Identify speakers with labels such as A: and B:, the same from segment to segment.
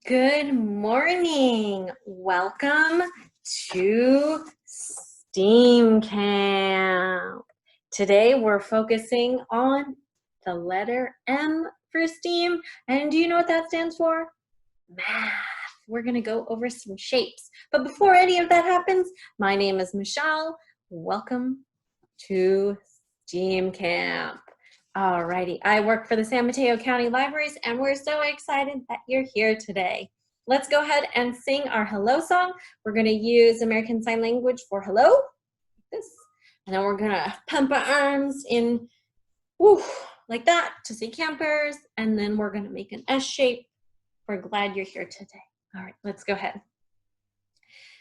A: Good morning. Welcome to STEAM Camp. Today we're focusing on the letter M for STEAM. And do you know what that stands for? Math. We're going to go over some shapes. But before any of that happens, my name is Michelle. Welcome to STEAM Camp. Alrighty, I work for the San Mateo County Libraries and we're so excited that you're here today. Let's go ahead and sing our hello song. We're gonna use American Sign Language for hello, like this. And then we're gonna pump our arms in, woo, like that to say campers. And then we're gonna make an S shape. We're glad you're here today. All right, let's go ahead.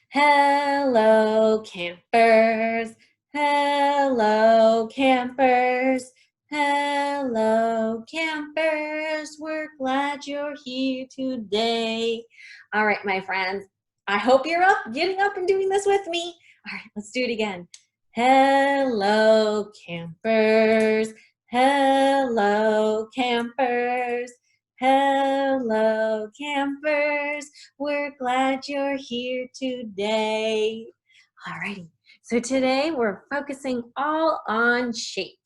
A: Hello, campers. Hello, campers. Hello, campers. We're glad you're here today. All right, my friends. I hope you're getting up and doing this with me. All right, let's do it again. Hello, campers. Hello, campers. Hello, campers. We're glad you're here today. All righty. So today we're focusing all on shapes.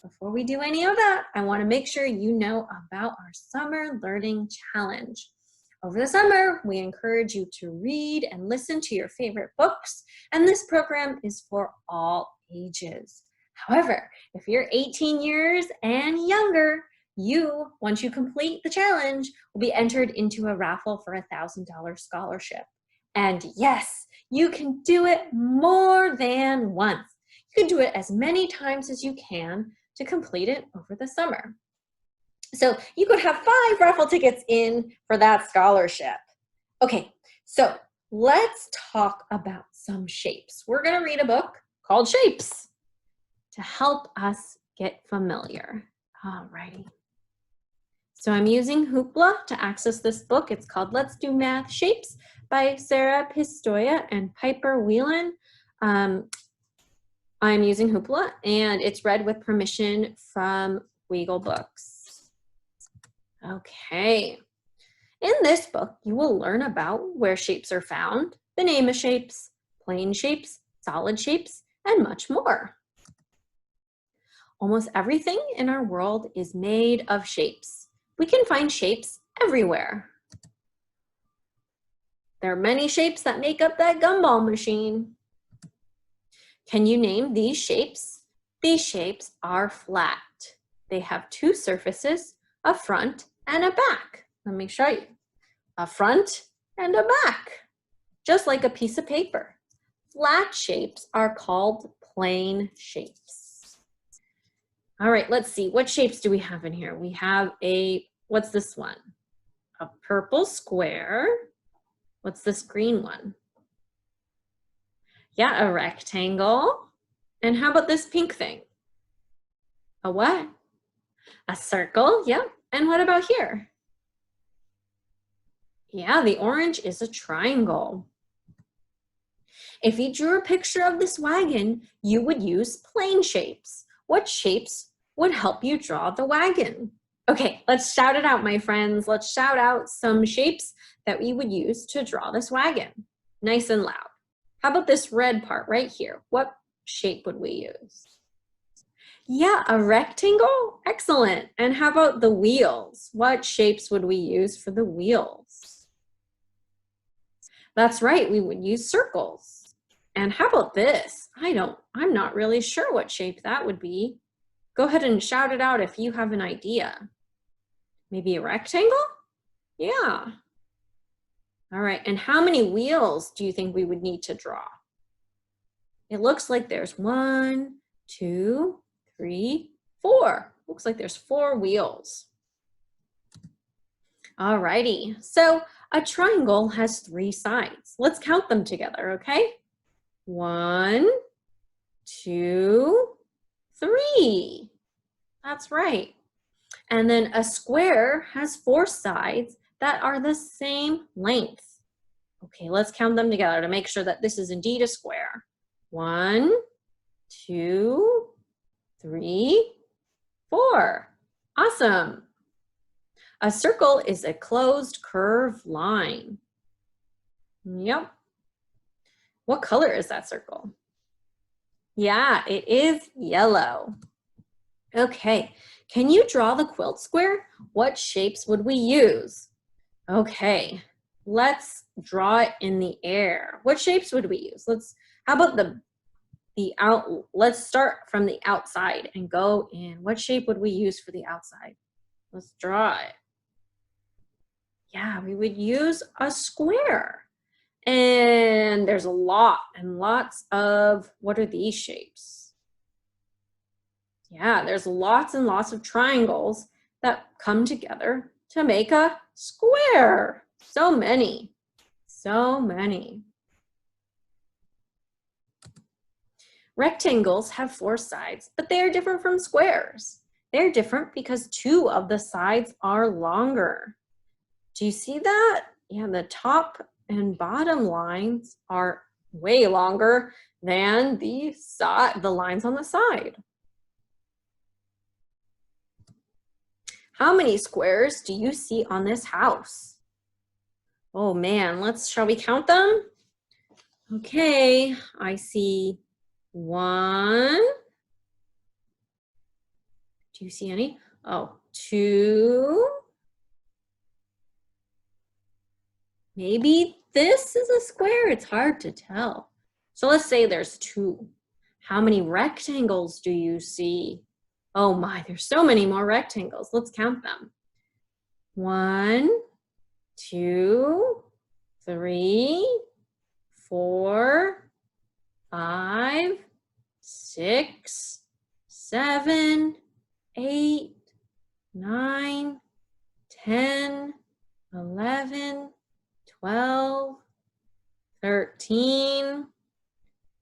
A: Before we do any of that, I want to make sure you know about our Summer Learning Challenge. Over the summer, we encourage you to read and listen to your favorite books, and this program is for all ages. However, if you're 18 years and younger, once you complete the challenge, will be entered into a raffle for a $1,000 scholarship. And yes, you can do it more than once. You can do it as many times as you can to complete it over the summer. So you could have 5 raffle tickets in for that scholarship. Okay, so let's talk about some shapes. We're gonna read a book called Shapes to help us get familiar. Alrighty. So I'm using Hoopla to access this book. It's called Let's Do Math Shapes by Sarah Pistoia and Piper Whelan. I'm using Hoopla and it's read with permission from Weagle Books. Okay. In this book, you will learn about where shapes are found, the name of shapes, plane shapes, solid shapes, and much more. Almost everything in our world is made of shapes. We can find shapes everywhere. There are many shapes that make up that gumball machine. Can you name these shapes? These shapes are flat. They have 2 surfaces, a front and a back. Let me show you. A front and a back, just like a piece of paper. Flat shapes are called plane shapes. All right, let's see. What shapes do we have in here? We have what's this one? A purple square. What's this green one? Yeah, a rectangle. And how about this pink thing? A what? A circle, yep. And what about here? Yeah, the orange is a triangle. If you drew a picture of this wagon, you would use plane shapes. What shapes would help you draw the wagon? Okay, let's shout it out, my friends. Let's shout out some shapes that we would use to draw this wagon. Nice and loud. How about this red part right here? What shape would we use? Yeah, a rectangle? Excellent. And how about the wheels? What shapes would we use for the wheels? That's right, we would use circles. And how about this? I'm not really sure what shape that would be. Go ahead and shout it out if you have an idea. Maybe a rectangle? Yeah. All right, and how many wheels do you think we would need to draw? It looks like there's 1, 2, 3, 4. Looks like there's 4 wheels. All righty, so a triangle has 3 sides. Let's count them together, okay? 1, 2, 3. That's right. And then a square has 4 sides that are the same length. Okay, let's count them together to make sure that this is indeed a square. 1, 2, 3, 4. Awesome. A circle is a closed curved line. Yep. What color is that circle? Yeah, it is yellow. Okay, can you draw the quilt square? What shapes would we use? Okay, let's draw it in the air. What shapes would we use? How about let's start from the outside and go in. What shape would we use for the outside? Let's draw it. Yeah, we would use a square. And there's a lot and lots of, what are these shapes? Yeah, there's lots and lots of triangles that come together to make a square. So many, so many. Rectangles have 4 sides, but they are different from squares. They're different because 2 of the sides are longer. Do you see that? Yeah, the top and bottom lines are way longer than the lines on the side. How many squares do you see on this house? Oh man, shall we count them? Okay, I see 1. Do you see any? Oh, 2. Maybe this is a square. It's hard to tell. So let's say there's 2. How many rectangles do you see? Oh my, there's so many more rectangles. Let's count them. 1, 2, 3, 4, 5, 6, 7, 8, 9, 10, 11, 12, 13,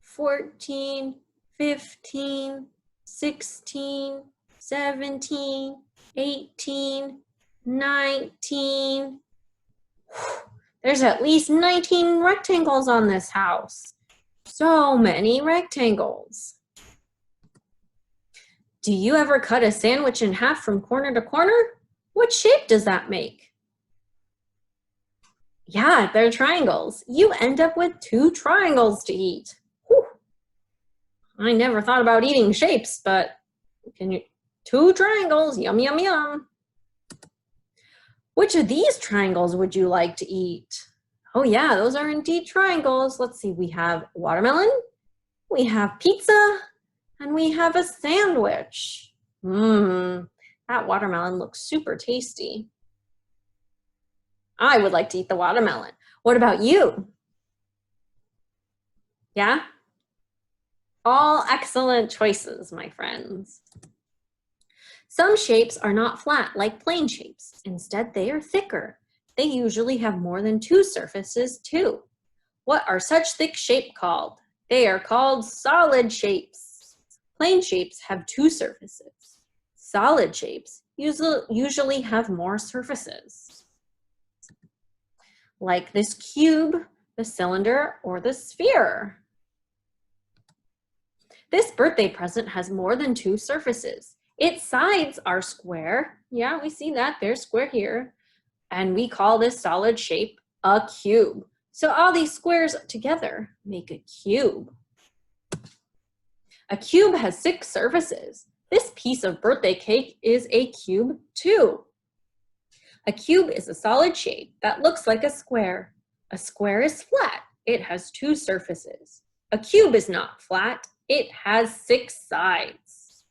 A: 14, 15, 16, 17, 18, 19. There's at least 19 rectangles on this house. So many rectangles. Do you ever cut a sandwich in half from corner to corner? What shape does that make? Yeah, they're triangles. You end up with 2 triangles to eat. Whew. I never thought about eating shapes, but 2 triangles, yum, yum, yum. Which of these triangles would you like to eat? Oh yeah, those are indeed triangles. Let's see, we have watermelon, we have pizza, and we have a sandwich. That watermelon looks super tasty. I would like to eat the watermelon. What about you? Yeah? All excellent choices, my friends. Some shapes are not flat like plane shapes. Instead, they are thicker. They usually have more than 2 surfaces too. What are such thick shapes called? They are called solid shapes. Plane shapes have 2 surfaces. Solid shapes usually have more surfaces, like this cube, the cylinder, or the sphere. This birthday present has more than 2 surfaces. Its sides are square. Yeah, we see that. They're square here. And we call this solid shape a cube. So all these squares together make a cube. A cube has 6 surfaces. This piece of birthday cake is a cube too. A cube is a solid shape that looks like a square. A square is flat. It has 2 surfaces. A cube is not flat. It has 6 sides.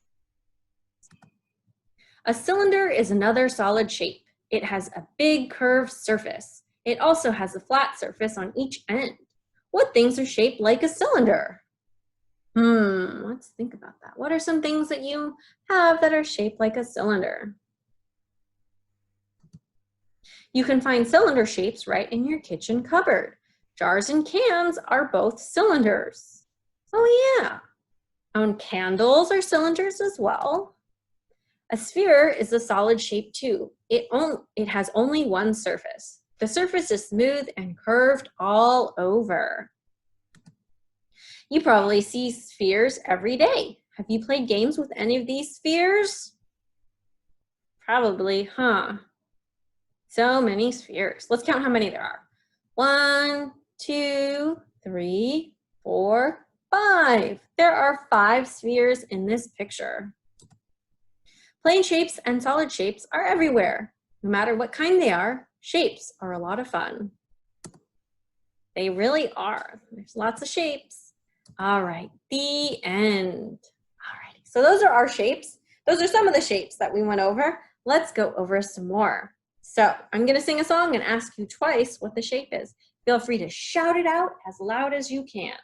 A: A cylinder is another solid shape. It has a big curved surface. It also has a flat surface on each end. What things are shaped like a cylinder? Let's think about that. What are some things that you have that are shaped like a cylinder? You can find cylinder shapes right in your kitchen cupboard. Jars and cans are both cylinders. Oh yeah. And candles are cylinders as well. A sphere is a solid shape too. It has only 1 surface. The surface is smooth and curved all over. You probably see spheres every day. Have you played games with any of these spheres? Probably, huh? So many spheres. Let's count how many there are. 1, 2, 3, 4, 5. There are 5 spheres in this picture. Plane shapes and solid shapes are everywhere. No matter what kind they are, shapes are a lot of fun. They really are. There's lots of shapes. All right, the end. All right, so those are our shapes. Those are some of the shapes that we went over. Let's go over some more. So I'm gonna sing a song and ask you twice what the shape is. Feel free to shout it out as loud as you can.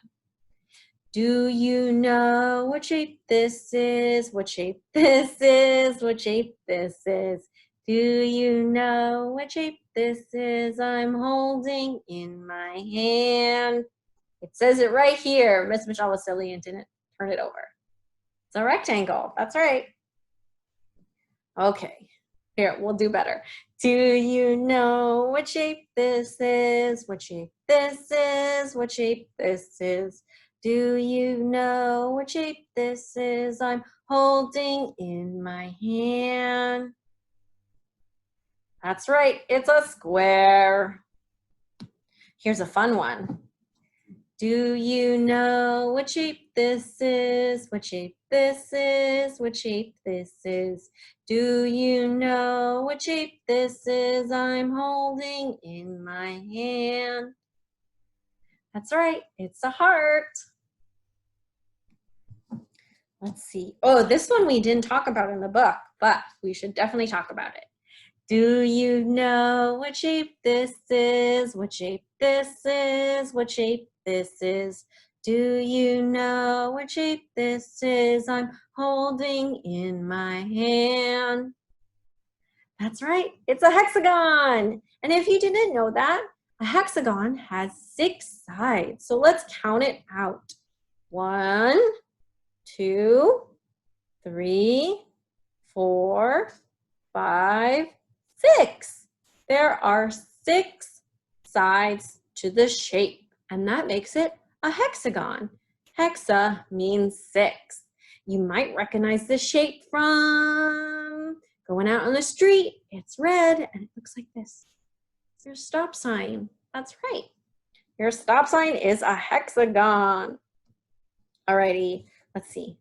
A: Do you know what shape this is? What shape this is? What shape this is? Do you know what shape this is I'm holding in my hand? It says it right here. Miss Michelle was silly and didn't turn it over. It's a rectangle. That's right. Okay, here, we'll do better. Do you know what shape this is? What shape this is? What shape this is? Do you know what shape this is I'm holding in my hand? That's right, it's a square. Here's a fun one. Do you know what shape this is? What shape this is? What shape this is? Do you know what shape this is I'm holding in my hand? That's right, it's a heart. Let's see. Oh, this one we didn't talk about in the book, but we should definitely talk about it. Do you know what shape this is? What shape this is? What shape this is? Do you know what shape this is I'm holding in my hand? That's right, it's a hexagon. And if you didn't know that, a hexagon has 6 sides. So let's count it out. 1, 2, 3, 4, 5, 6. There are 6 sides to the shape, and that makes it a hexagon. Hexa means 6. You might recognize this shape from going out on the street. It's red, and it looks like this. Your stop sign. That's right. Your stop sign is a hexagon. Alrighty, let's see.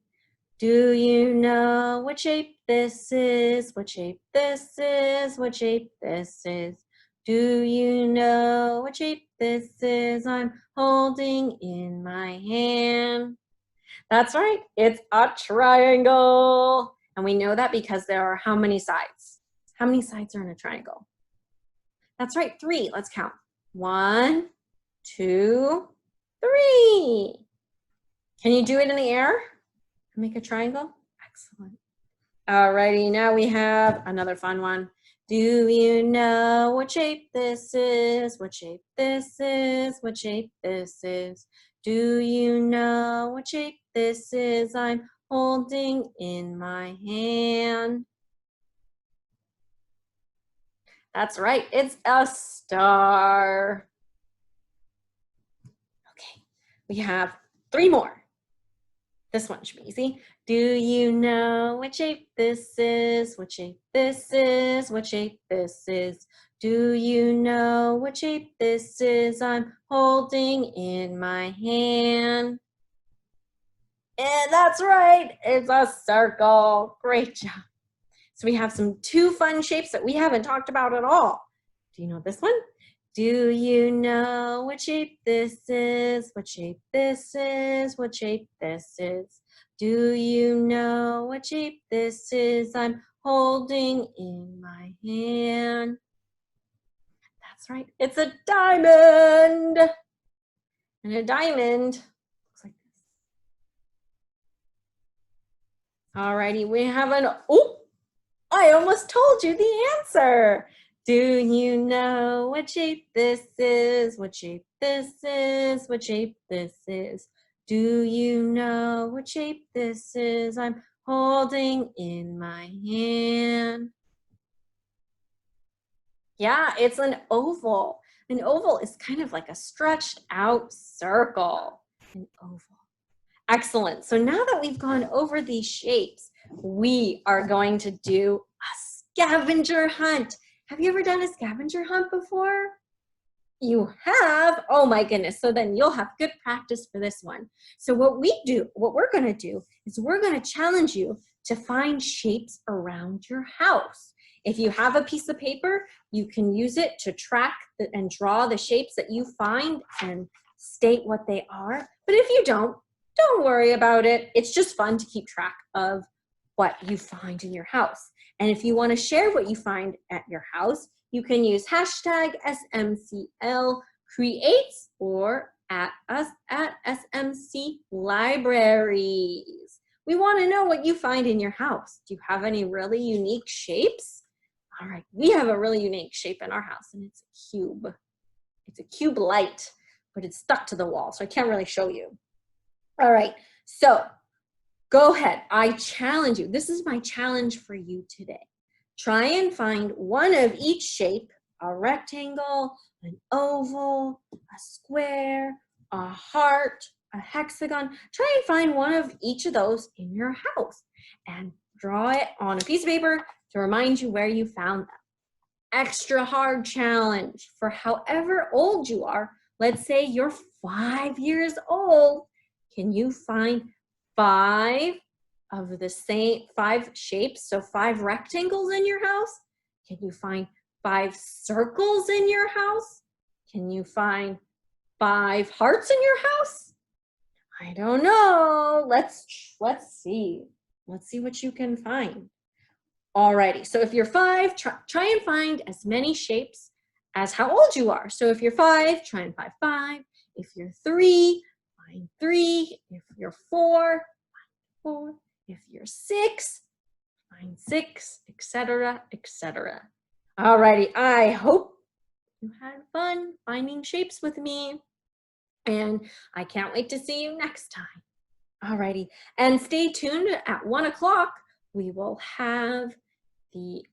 A: Do you know what shape this is? What shape this is? What shape this is? Do you know what shape this is I'm holding in my hand? That's right, it's a triangle. And we know that because there are how many sides? How many sides are in a triangle? That's right, 3. Let's count. 1, 2, 3. Can you do it in the air? Make a triangle? Excellent. Alrighty, now we have another fun one. Do you know what shape this is? What shape this is? What shape this is? Do you know what shape this is I'm holding in my hand? That's right, it's a star. Okay, we have 3 more. This one should be easy. Do you know what shape this is? What shape this is? What shape this is? Do you know what shape this is I'm holding in my hand? And that's right, it's a circle. Great job. So we have 2 fun shapes that we haven't talked about at all. Do you know this one? Do you know what shape this is? What shape this is? What shape this is? Do you know what shape this is I'm holding in my hand? That's right, it's a diamond. And a diamond looks like this. Alrighty, we have an, oh, I almost told you the answer. Do you know what shape this is? What shape this is? What shape this is? Do you know what shape this is I'm holding in my hand? Yeah, it's an oval. An oval is kind of like a stretched out circle. An oval. Excellent. So now that we've gone over these shapes, we are going to do a scavenger hunt. Have you ever done a scavenger hunt before? You have? Oh my goodness. So then you'll have good practice for this one. So what we're going to do is we're going to challenge you to find shapes around your house. If you have a piece of paper, you can use it to track and draw the shapes that you find and state what they are. But if you don't worry about it. It's just fun to keep track of what you find in your house. And if you want to share what you find at your house, you can use hashtag SMCL creates or at us at SMC libraries. We want to know what you find in your house. Do you have any really unique shapes? All right, we have a really unique shape in our house, and it's a cube. It's a cube light, but it's stuck to the wall, so I can't really show you. All right, so go ahead. I challenge you. This is my challenge for you today. Try and find one of each shape, a rectangle, an oval, a square, a heart, a hexagon. Try and find one of each of those in your house and draw it on a piece of paper to remind you where you found them. Extra hard challenge for however old you are. Let's say you're 5 years old. Can you find 5 of the same 5 shapes, so 5 rectangles in your house? Can you find 5 circles in your house? Can you find 5 hearts in your house? I don't know. Let's see. Let's see what you can find. Alrighty, so if you're 5, try and find as many shapes as how old you are. So if you're 5, try and find 5. If you're 3, find 3. If you're 4, find 4. If you're 6, find 6, etc., etc. Alrighty, I hope you had fun finding shapes with me, and I can't wait to see you next time. Alrighty, and stay tuned at 1 o'clock. We will have the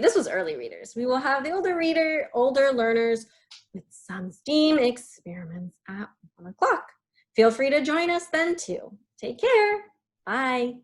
A: this was early readers. We will have the older learners with some STEAM experiments at 1 o'clock. Feel free to join us then too. Take care. Bye.